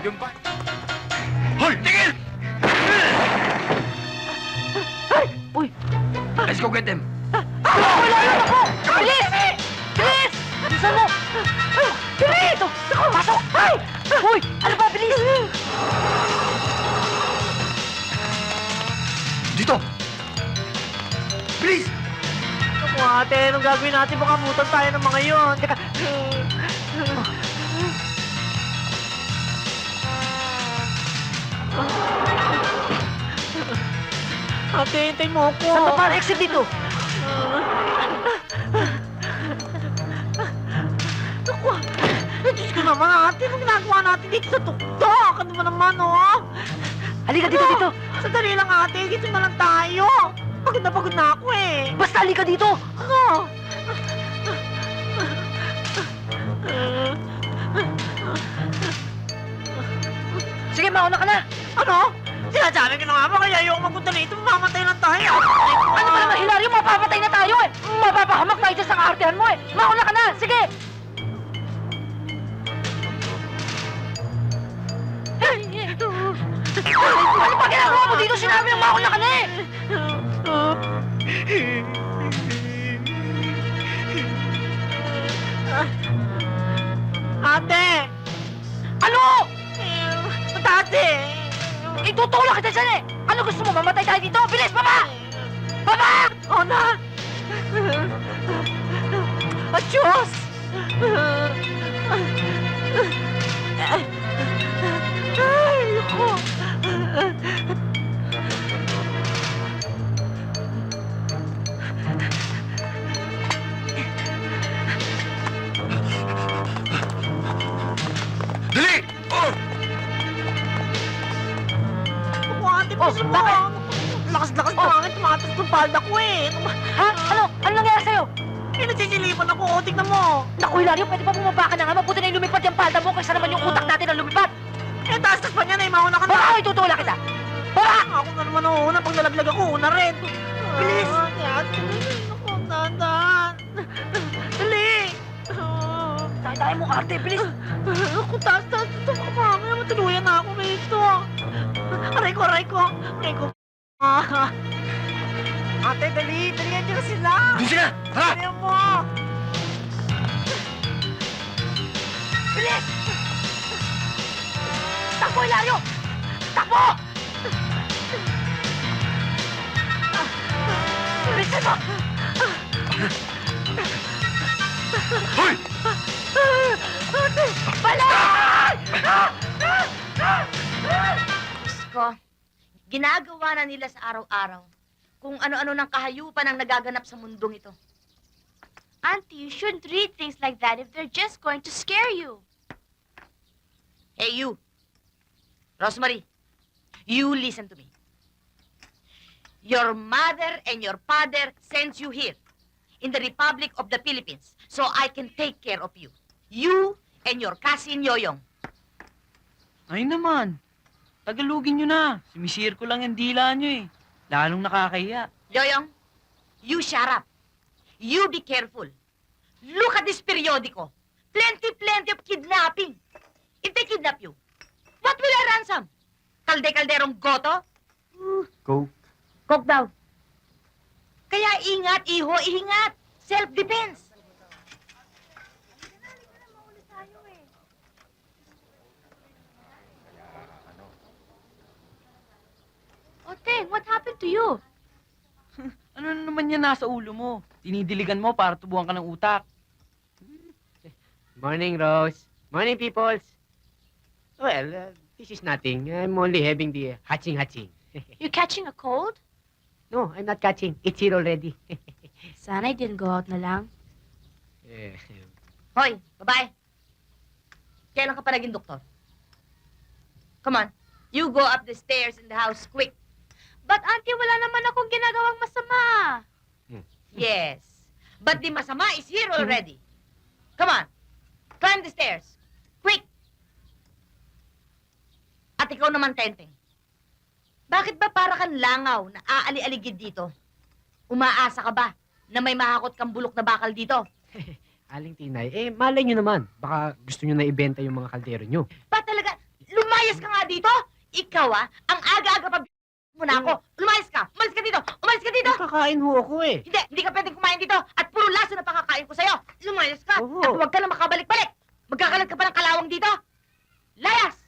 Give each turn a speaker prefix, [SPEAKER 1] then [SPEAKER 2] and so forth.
[SPEAKER 1] Yung ba... Hoy! Tigil!
[SPEAKER 2] Ay! Uy!
[SPEAKER 1] Let's go get them!
[SPEAKER 2] Wala yun ako! Bilis! Bilis! Bilisan mo! Bilis! Ito! Pasok! Ay! Uy! Ano ba? Bilis!
[SPEAKER 1] Dito! Bilis!
[SPEAKER 2] Ako ate, anong gagawin natin? Baka mutan tayo ng mga yun. Teka. Ate, hintay mo ako. Saan ba para exit dito? Naku, Diyos ko naman ate, anong ginagawa natin dito sa tuktok? Ano ba naman, oh? Halika dito, dito. Sandali lang ate, dito na lang tayo. Pagod na ako eh. Basta halika dito. Ano? Sige, mauna ka na. Ano? Sinasabi ko na nga ba, kaya ayoko magpunta dito, mamamatay lang tayo. Ano ba naman, Hilario? Mapapatay na tayo eh. Mapapahamak tayo dyan sa kaartehan mo eh. Mauna ka na, sige. Ano ba ginagawa mo dito? Sinabi yung mauna ka na eh. Ate! Ano? Ate! Itutulak kita dyan eh! Ano gusto mo? Mamatay tayo dito? Bilis! Baba! Baba! O na! At Diyos! Ay, ako!
[SPEAKER 1] Dali! Oh!
[SPEAKER 2] Ako, ate, bilisan mo!
[SPEAKER 3] bakit?
[SPEAKER 2] Lakas-lakas na hangin, tumatas ng palda ko eh!
[SPEAKER 3] Ha? Ano? Ano nangyari sa'yo?
[SPEAKER 2] Eh, nagsisilipan ako, oh, tignan mo!
[SPEAKER 3] Naku, Hilario, pwede pa bumaba ka na nga. Mabuti na yung lumipad yung palda mo kaysa naman yung utak natin ang lumipad.
[SPEAKER 2] Eh, taas-tas pa niyan eh, mauna ka na!
[SPEAKER 3] Baka ako itutulak kita. Baka!
[SPEAKER 2] Ako na naman ang una, pag nalaglag ako, una rin! Bilis! Ate, ako, dahan-dahan! Dali!
[SPEAKER 3] Tayo mo, arte, bilis.
[SPEAKER 2] Ako, taas-taas ito, mamaya matuluyan na ako rito! Aray ko, aray ko! Aray ko! Ate, dali! Dalihan niyo na sila!
[SPEAKER 1] Doon sila! Ha?
[SPEAKER 2] Dalihan mo!
[SPEAKER 3] Bilis! Takbo, Hilario! Takbo! Bilisan mo!
[SPEAKER 1] Hoy!
[SPEAKER 3] Balik! Ko, ginagawa na nila sa araw-araw kung ano-ano ng kahayupan ang nagaganap sa mundong ito.
[SPEAKER 4] Auntie, you shouldn't read things like that if they're just going to scare you.
[SPEAKER 3] Hey, you. Rosemary, you listen to me. Your mother and your father sends you here in the Republic of the Philippines so I can take care of you. You and your cousin Yoyong.
[SPEAKER 5] Ay naman, tagalugin nyo na. Sumisir ko lang yung dila nyo eh. Lalong nakakahiya.
[SPEAKER 3] Yoyong, you shut up. You be careful. Look at this periodico. Plenty of kidnapping. If they kidnap you, what will I ransom? Kalde-kalderong goto?
[SPEAKER 1] Go.
[SPEAKER 3] Coke daw. Kaya ingat, iho, ihingat. Self-defense.
[SPEAKER 4] Oteng, what happened to you?
[SPEAKER 5] Ano na naman yan nasa ulo mo? Dinidiligan mo para tubuhan ka ng utak.
[SPEAKER 6] Morning, Rose. Morning, peoples. Well, this is nothing. I'm only having the hatching.
[SPEAKER 4] You catching a cold?
[SPEAKER 6] No, I'm not catching. It's here already.
[SPEAKER 4] Sana I didn't go out na lang.
[SPEAKER 6] Eh,
[SPEAKER 3] Hoy, babae. Kailan ka pa naging doktor? Come on. You go up the stairs in the house quick.
[SPEAKER 4] But auntie, wala naman akong ginagawang masama.
[SPEAKER 3] Yes. But the masama is here already. Come on. Climb the stairs. Quick. At ikaw naman, Tenteng. Bakit ba para kang langaw na aali-aligid dito? Umaasa ka ba na may mahakot kang bulok na bakal dito?
[SPEAKER 6] Aling Tinay, malay nyo naman. Baka gusto nyo na ibenta yung mga kaldero nyo.
[SPEAKER 3] Ba talaga, lumaya Lumayas ka nga dito! Ikaw ang aga-aga pa mo na ako. Lumayas ka! Umalis ka dito! Umalis ka dito!
[SPEAKER 6] Kakain ho ako eh.
[SPEAKER 3] Hindi ka pwedeng kumain dito at puro laso na pakakain ko sa'yo. Lumayas ka
[SPEAKER 6] Oo.
[SPEAKER 3] at huwag ka na makabalik-balik. Magkakalat ka pa ng kalawang dito. Layas!